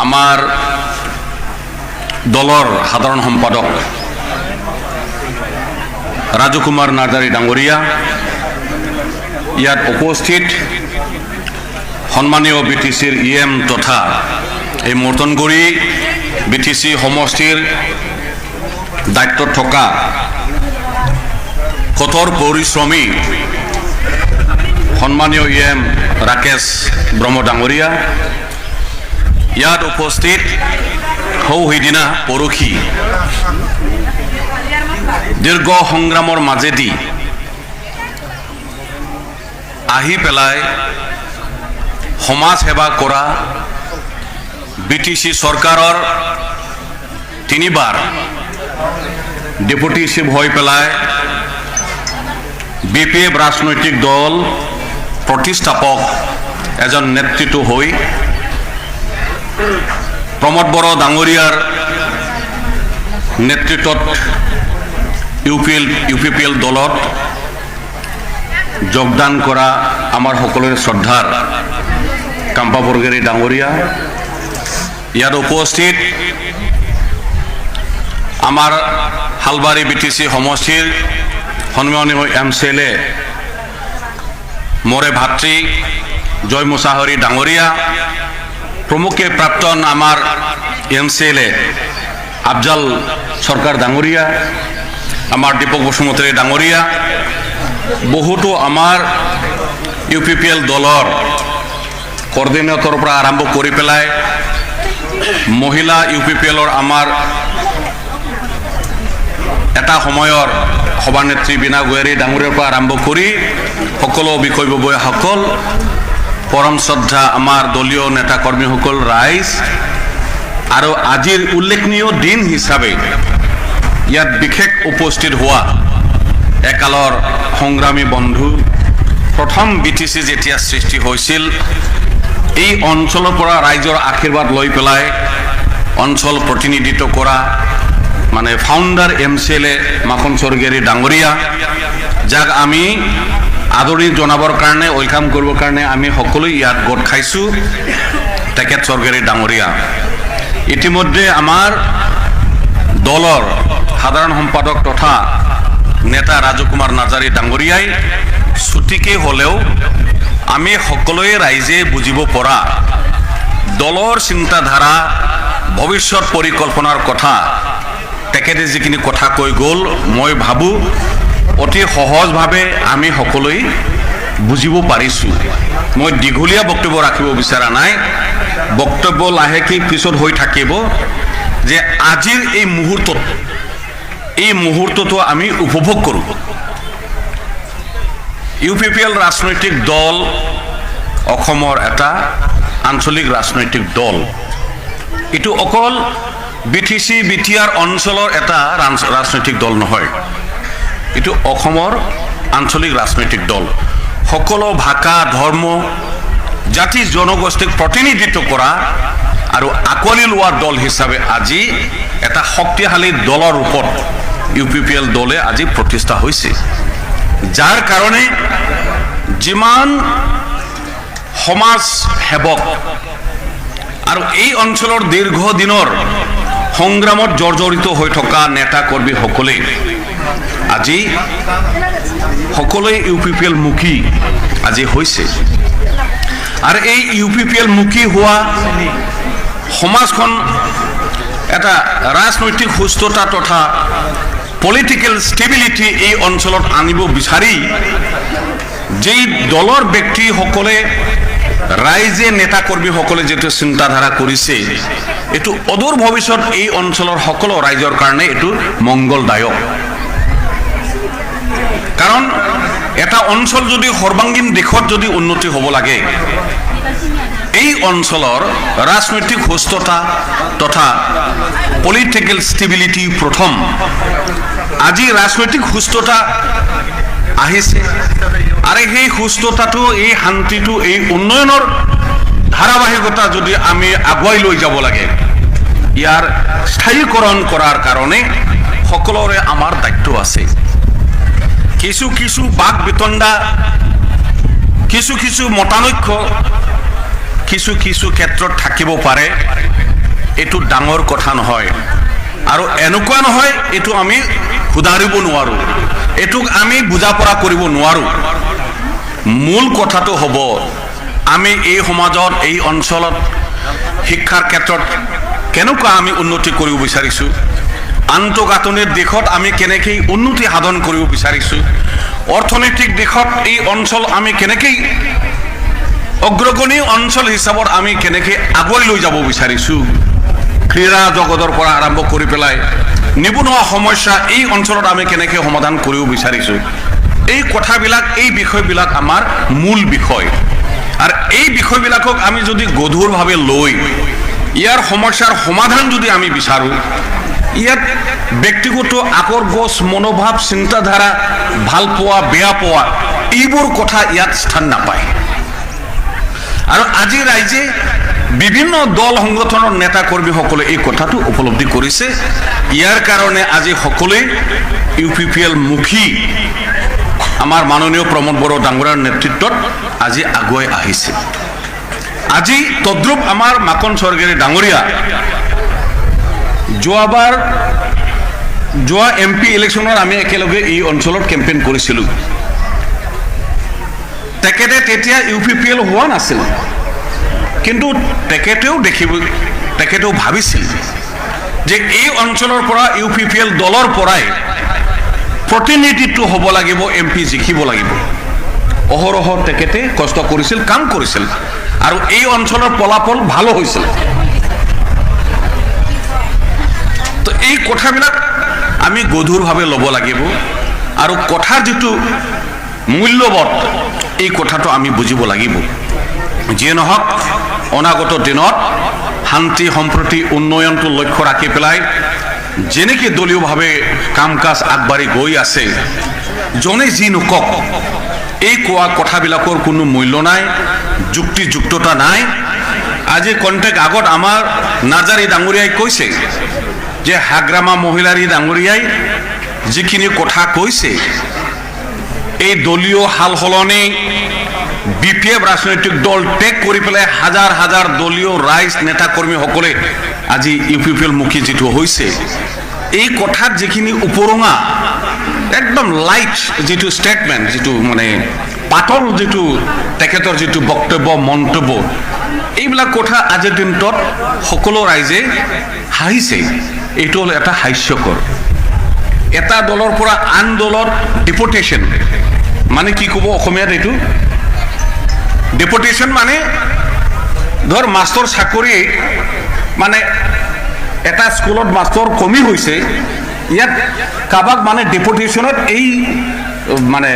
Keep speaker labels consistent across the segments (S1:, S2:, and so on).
S1: আমাৰ দলৰ সাধাৰণ সম্পাদক ৰাজু কুমাৰ নাৰ্জাৰী ডাঙৰীয়া, ইয়াত উপস্থিত সন্মানীয় বিটিচিৰ EM তথা এই মৰ্তনগুৰি বিটিচি সমষ্টিৰ দায়িত্বত থকা কঠোৰ পৰিশ্ৰমী সন্মানীয় EM ৰাকেশ ব্ৰহ্ম ডাঙৰীয়া, ইয়াত উপস্থিত সৌহিদিনা পৰখি দীৰ্ঘ সংগ্ৰামৰ মাজেদি আহি পেলাই সমাজ সেৱা কৰা বিটিচি চৰকাৰৰ 3বাৰ ডেপুটি চিফ হৈ পেলাই BPF ৰাজনৈতিক দল প্ৰতিষ্ঠাপক এজন নেতৃত্ব হৈ প্ৰমোদ বড়ো ডাঙৰীয়াৰ নেতৃত্বত UPPL দলত যোগদান কৰা আমাৰ সকলোৰে শ্ৰদ্ধাৰ কাম্পা বৰগোহাঁই ডাঙৰীয়া, ইয়াত উপস্থিত আমাৰ হালবাৰী বিটিচি সমষ্টিৰ সন্মানীয় MCLA মোৰে ভাতৃ জয় মুছাহাৰী ডাঙৰীয়া, প্ৰমুখ্যে প্ৰাক্তন আমাৰ MCLA আফজাল সৰকাৰ ডাঙৰীয়া, আমাৰ দীপক বসুমতাৰী ডাঙৰীয়া, বহুতো আমাৰ UPPL দলৰ কোঅৰ্ডিনেটৰৰ পৰা আৰম্ভ কৰি পেলাই মহিলা UPPLৰ আমাৰ এটা সময়ৰ সভানেত্ৰী বীণা গোহাঁই ডাঙৰীয়াৰ পৰা আৰম্ভ কৰি সকলো বিষয়ববীয়াসকল, পৰম শ্ৰদ্ধা আমাৰ দলীয় নেতা কৰ্মীসকল, ৰাইজ আৰু আজিৰ উল্লেখনীয় দিন হিচাপে ইয়াত বিশেষ উপস্থিত হোৱা একালৰ সংগ্ৰামী বন্ধু, প্ৰথম বিটিচি যেতিয়া সৃষ্টি হৈছিল এই অঞ্চলৰ পৰা ৰাইজৰ আশীৰ্বাদ লৈ পেলাই অঞ্চল প্ৰতিনিধিত্ব কৰা মানে ফাউণ্ডাৰ MCLA মাখন স্বৰ্গীয়াৰী ডাঙৰীয়া, যাক আমি আদৰণি জনাবৰ কাৰণে ৱেলকাম কৰিবৰ কাৰণে আমি সকলোৱে ইয়াত গোট খাইছোঁ, তেখেত স্বৰ্গীয়াৰী ডাঙৰীয়া। ইতিমধ্যে আমাৰ দলৰ সাধাৰণ সম্পাদক তথা নেতা ৰাজু কুমাৰ নাৰ্জাৰী ডাঙৰীয়াই ছুটিকে হ'লেও আমি সকলোৱে ৰাইজে বুজিব পৰা দলৰ চিন্তাধাৰা, ভৱিষ্যত পৰিকল্পনাৰ কথা তেখেতে যিখিনি কথা কৈ গ'ল, মই ভাবোঁ অতি সহজভাৱে আমি সকলোৱে বুজিব পাৰিছোঁ। মই দীঘলীয়া বক্তব্য ৰাখিব বিচৰা নাই, বক্তব্য লাহেকৈ পিছত হৈ থাকিব যে আজিৰ এই মুহূৰ্তটো আমি উপভোগ কৰোঁ। UPPL ৰাজনৈতিক দল অসমৰ এটা আঞ্চলিক ৰাজনৈতিক দল, এইটো অকল BTC BTR অঞ্চলৰ এটা ৰাজনৈতিক দল নহয়, এইটো অসমৰ আঞ্চলিক ৰাজনৈতিক দল। সকলো ভাষা, ধৰ্ম, জাতি জনগোষ্ঠীক প্ৰতিনিধিত্ব কৰা আৰু আঁকোৱালি লোৱা দল হিচাপে আজি এটা শক্তিশালী দলৰ ৰূপত UPPL দলে আজি প্ৰতিষ্ঠা হৈছে, যাৰ কাৰণে যিমান সমাজ সেৱক আৰু এই অঞ্চলৰ দীৰ্ঘদিনৰ সংগ্ৰামত জৰ্জৰিত হৈ থকা নেতা কৰ্মীসকলে আজি সকলোৱে UPPL মুখী আজি হৈছে। আৰু এই UPPL মুখী হোৱা সমাজখন এটা ৰাজনৈতিক সুস্থতা তথা পলিটিকেল ষ্টেবিলিটি এই অঞ্চলত আনিব বিচাৰি যেই দলৰ ব্যক্তিসকলে, ৰাইজে নেতা কৰ্মীসকলে যিটো চিন্তাধাৰা কৰিছে, এইটো অদূৰ ভৱিষ্যত এই অঞ্চলৰ সকলো ৰাইজৰ কাৰণে এইটো মংগলদায়ক। কাৰণ এটা অঞ্চল যদি সৰ্বাংগীন দিশত যদি উন্নতি হ'ব লাগে, এই অঞ্চলৰ ৰাজনৈতিক সুস্থতা তথা পলিটিকেল ষ্টেবিলিটি প্ৰথম। আজি ৰাজনৈতিক সুস্থতা আহিছে আৰু সেই সুস্থতাটো, এই শান্তিটো, এই উন্নয়নৰ ধাৰাবাহিকতা যদি আমি আগুৱাই লৈ যাব লাগে, ইয়াৰ স্থায়ীকৰণ কৰাৰ কাৰণে সকলোৰে আমাৰ দায়িত্ব আছে। কিছু কিছু বাক বিতণ্ডা, কিছু কিছু মতানৈক্য কিছু কিছু ক্ষেত্ৰত থাকিব পাৰে, এইটো ডাঙৰ কথা নহয় আৰু এনেকুৱা নহয় এইটো আমি শুধাৰিব নোৱাৰো এইটোক আমি বুজা পৰা কৰিব নোৱাৰো মূল কথাটো হ'ব আমি এই সমাজত এই অঞ্চলত শিক্ষাৰ ক্ষেত্ৰত কেনেকুৱা আমি উন্নতি কৰিব বিচাৰিছো আন্তঃগাঁথনিৰ দিশত আমি কেনেকৈ উন্নতি সাধন কৰিব বিচাৰিছো অৰ্থনৈতিক দিশত এই অঞ্চল আমি কেনেকৈ অগ্ৰগণী অঞ্চল হিচাপত আমি কেনেকৈ আগুৱাই লৈ যাব বিচাৰিছো ক্ৰীড়া জগতৰ পৰা আৰম্ভ কৰি পেলাই নিবনুৱা সমস্যা এই অঞ্চলত আমি কেনেকৈ সমাধান কৰিব বিচাৰিছো এই কথাবিলাক এই বিষয়বিলাক আমাৰ মূল বিষয় আৰু এই বিষয়বিলাকক আমি যদি গধুৰভাৱে লৈ ইয়াৰ সমস্যাৰ সমাধান যদি আমি বিচাৰো ইয়াত ব্যক্তিগত আকৰ্ষণ মনোভাৱ চিন্তাধাৰা ভাল পোৱা বেয়া পোৱা এইবোৰ কথা ইয়াত স্থান নাপায় আৰু আজি ৰাইজে বিভিন্ন দল সংগঠনৰ নেতা কৰ্মীসকলে এই কথাটো উপলব্ধি কৰিছে ইয়াৰ কাৰণে আজি সকলোৱে ইউপিপিএল মুখী আমাৰ মাননীয় প্ৰমোদ বড়ো ডাঙৰীয়াৰ নেতৃত্বত আজি আগুৱাই আহিছে আজি তদ্ৰুপ আমাৰ মাকন স্বৰ্গীয়াৰী ডাঙৰীয়া যোৱা এমপি ইলেকশ্যনত আমি একেলগে এই অঞ্চলত কেম্পেইন কৰিছিলোঁ তেখেতে তেতিয়া ইউপিপিএল হোৱা নাছিল কিন্তু তেখেতেও ভাবিছিল যে এই অঞ্চলৰ পৰা ইউপিপিএল দলৰ পৰাই প্ৰতিনিধিত্ব হ'ব লাগিব এমপি জিকিব লাগিব অহৰহ তেখেতে কষ্ট কৰিছিল কাম কৰিছিল আৰু এই অঞ্চলৰ ফলাফল ভালো হৈছিল তো এই কথাবিলাক আমি গধুৰভাৱে ল'ব লাগিব আৰু কথাৰ যিটো মূল্যবোধ এই কথাটো আমি বুজিব লাগিব যিয়ে নহওক অনাগত দিনত শান্তি সম্প্ৰীতি উন্নয়নটো লক্ষ্য ৰাখি পেলাই যেনেকৈ দলীয়ভাৱে কাম কাজ আগবাঢ়ি গৈ আছে জনে যি নকক এই কোৱা কথাবিলাকৰ কোনো মূল্য নাই যুক্তিযুক্ততা নাই আজি কণ্টেক্ট আগত আমাৰ নাৰ্জাৰী ডাঙৰীয়াই কৈছে যে হাগ্ৰামা মহিলাৰী ডাঙৰীয়াই যিখিনি কথা কৈছে এই দলীয় হাল সলনি বিপিএফ ৰাজনৈতিক দল ত্যাগ কৰি পেলাই হাজাৰ হাজাৰ দলীয় ৰাইজ নেতা কৰ্মীসকলে আজি ইউপিপিএল মুখী যিটো হৈছে এই কথাত যিখিনি উপৰঙা একদম লাইট যিটো ষ্টেটমেণ্ট যিটো মানে পাতল যিটো তেখেতৰ যিটো বক্তব্য মন্তব্য এইবিলাক কথা আজিৰ দিনটোত সকলো ৰাইজে হাঁহিছে এইটো হ'ল এটা হাস্যকৰ এটা দলৰ পৰা আন দলৰ ডিপোটেশ্যন মানে কি ক'ব অসমীয়াত এইটো ডিপোটেশ্যন মানে ধৰ মাষ্টৰ চাকৰি মানে এটা স্কুলত মাষ্টৰ কমি হৈছে ইয়াত কাবাক মানে ডিপোটেশ্যনত এই মানে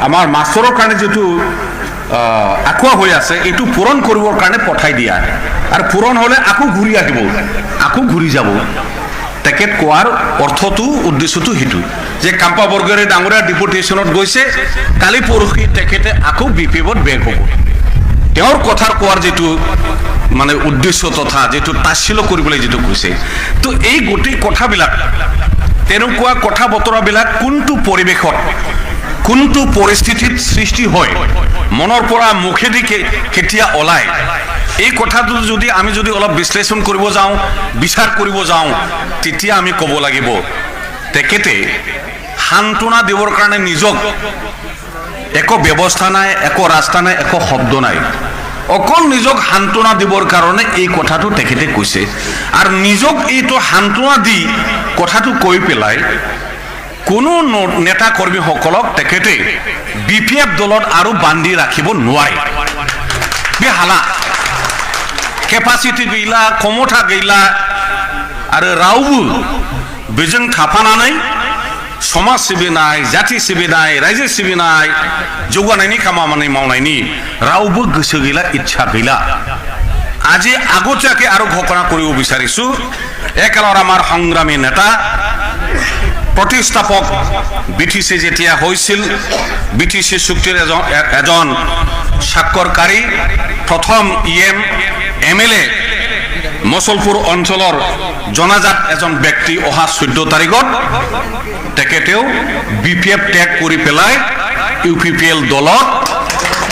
S1: আমাৰ মাষ্টৰৰ কাৰণে যিটো আঁকোৱা হৈ আছে এইটো পূৰণ কৰিবৰ কাৰণে পঠাই দিয়া আৰু পূৰণ হ'লে আকৌ ঘূৰি আহিব আকৌ ঘূৰি যাব তেখেত কোৱাৰ অৰ্থটো উদ্দেশ্যটো সেইটো যে কাম্পা বৰগোহাঁই ডাঙৰীয়া ডিপোটেশ্যনত গৈছে কালি পৰহি তেখেতে আকৌ বিপিএফত বেগ হ'ব তেওঁৰ কথাৰ কোৱাৰ যিটো মানে উদ্দেশ্য তথা যিটো তাচ্ছিল্য কৰিবলৈ যিটো কৈছে তো এই গোটেই কথাবিলাক তেনেকুৱা কথা বতৰাবিলাক কোনটো পৰিৱেশত কোনটো পৰিস্থিতিত সৃষ্টি হয় মনৰ পৰা মুখেদি কেতিয়া ওলায় এই কথাটো যদি আমি যদি অলপ বিশ্লেষণ কৰিব যাওঁ বিচাৰ কৰিব যাওঁ তেতিয়া আমি ক'ব লাগিব তেখেতে সান্তনা দিবৰ কাৰণে নিজক একো ব্যৱস্থা নাই একো ৰাস্তা নাই একো শব্দ নাই অকল নিজক সান্তনা দিবৰ কাৰণে এই কথাটো তেখেতে কৈছে আৰু নিজক এইটো সান্তনা দি কথাটো কৈ পেলাই কোনো নেতা কৰ্মীসকলক তেখেতে বিপিএফ দলত আৰু বান্ধি ৰাখিব নোৱাৰে বেহালা কেপাচিটি গैला ক্ষমতা गैला आरो रावबो बेजों थाफानानै समाज सिबिनाय जाति सिबिनाय रायजो सिबिनाय जौगानायनि खामानि मावनायनि रावबो गोसो गैला इच्छा गैला আজি আগতীয়াকৈ আৰু ঘোষণা কৰিব বিচাৰিছো একেলৰ আমাৰ সংগ্ৰামী নেতা প্ৰতিষ্ঠাপক বিটিসি যেতিয়া হৈছিল বিটিসি চুক্তিৰ এজন স্বাক্ষৰকাৰী প্ৰথম ইএম এমএলএ মছলপুৰ অঞ্চলৰ জনাজাত এজন ব্যক্তি অহা 14 তাৰিখত তেখেতেও বিপিএফ ত্যাগ কৰি পেলাই ইউপিপিএল দলত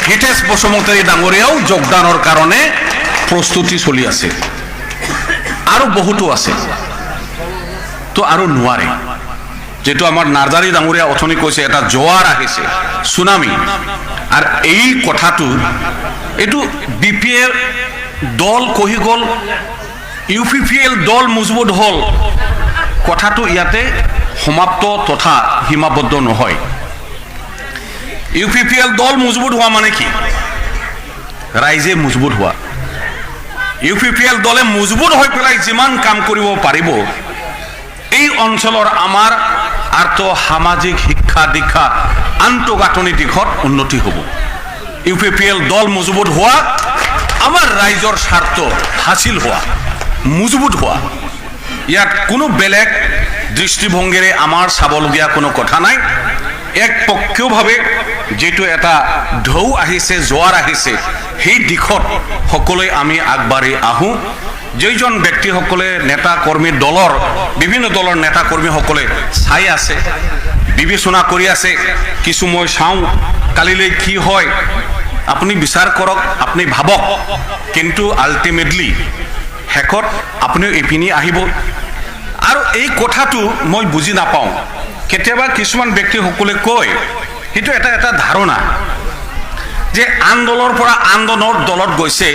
S1: হিতেশ বসুমতাৰী ডাঙৰীয়াও যোগদানৰ কাৰণে প্ৰস্তুতি চলি আছে আৰু বহুতো আছে তো আৰু নোৱাৰে যেটো আমাৰ নাৰ্জাৰী ডাঙৰীয়া অথনি কৈছে এটা জোৱাৰ আহিছে সুনামি আৰু এই কথাটো এটো বিপিএল দল কহি গল ইউপিপিএল দল মজবুত হল কথাটো ইয়াতে সমাপ্ত তথা সীমাবদ্ধ নহয় ইউপিপিএল দল মজবুত হোৱা মানে কি ৰাইজে মজবুত হোৱা ইউপিপিএল দলে মজবুত হৈ পেলাই যিমান কাম কৰিব পাৰিব এই অঞ্চলৰ আমাৰ আৰ্থ সামাজিক শিক্ষা দীক্ষা আন্তঃগাঁথনি দিশত উন্নতি হ'ব ইউপিপিএল দল মজবুত হোৱা আমাৰ ৰাইজৰ স্বাৰ্থ হাসিল হোৱা মজবুত হোৱা ইয়াত কোনো বেলেগ দৃষ্টিভংগীৰে আমাৰ চাবলগীয়া কোনো কথা নাই এক পক্ষীয়ভাৱে যেটো এটা ঢৌ আহিছে জোৱাৰ আহিছে সেই দিশত সকলোৱে আমি আগবাঢ়ি আহোঁ যেইজন ব্যক্তিসকলে নেতা কৰ্মী দলৰ বিভিন্ন দলৰ নেতা কৰ্মীসকলে চাই আছে বিবেচনা কৰি আছে কিছু মই চাওঁ কালিলৈ কি হয় আপুনি বিচাৰ কৰক আপুনি ভাবক কিন্তু আল্টিমেটলি হেকত আপুনি এপিনি আহিব আৰু এই কথাটো মই বুজি নাপাওঁ কেতিয়াবা কিছুমান ব্যক্তিসকলে কয় সেইটো এটা ধাৰণা যে আন্দোলনৰ পৰা আন্দোলনৰ দলত গৈছে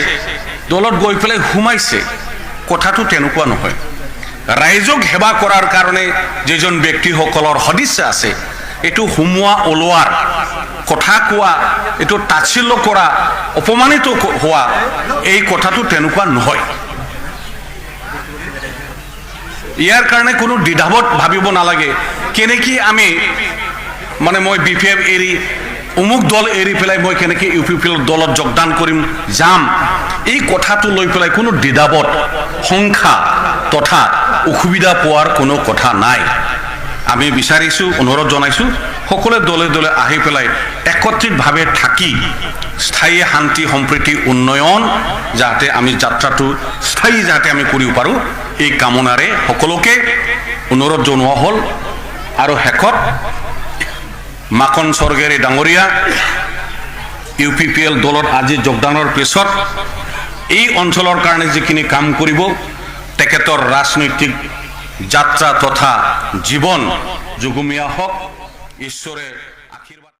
S1: দলত গৈ পেলাই সোমাইছে কথাটো তেনেকুৱা নহয় ৰাইজক সেৱা কৰাৰ কাৰণে যেজন ব্যক্তিসকলৰ সদিচ্ছা আছে এটো হুমুৱা ওলোৱাৰ কথা কোৱা এটো তাচ্ছিল্য কৰা অপমানিত হোৱা এই কথাটো তেনেকুৱা নহয় ইয়াৰ কাৰণে কোনো দ্বিধাৱত ভাবিব নালাগে কেনেকি আমি মানে মই বিপিএফ এৰি অমুক দল এৰি পেলাই মই কেনেকি ইউপিপিএল দলত যোগদান কৰিম যাম এই কথাটো লৈ পেলাই কোনো দ্বিধাৱত সংখ্যা তথা অসুবিধা পোৱাৰ কোনো কথা নাই আমি বিচাৰিছো অনুৰোধ জনাইছো সকলে দলে দলে আহি পেলাই একত্ৰিতভাৱে থাকি স্থায়ী শান্তি সম্প্ৰীতি উন্নয়ন যাতে আমি যাত্ৰাটো স্থায়ী যাতে আমি কৰিব পাৰো এই কামনাৰে সকলোকে অনুৰোধ জনোৱা হল আৰু হেকত মাখন স্বৰ্গেৰী ডাঙৰীয়া ইউপিপিএল দলত আজি যোগদানৰ পিছত এই অঞ্চলৰ কাৰণে যিখিনি কাম কৰিব তেখেতৰ ৰাজনৈতিক যাত্ৰা তথা জীৱন যুগমীয়া হওক ঈশ্বৰে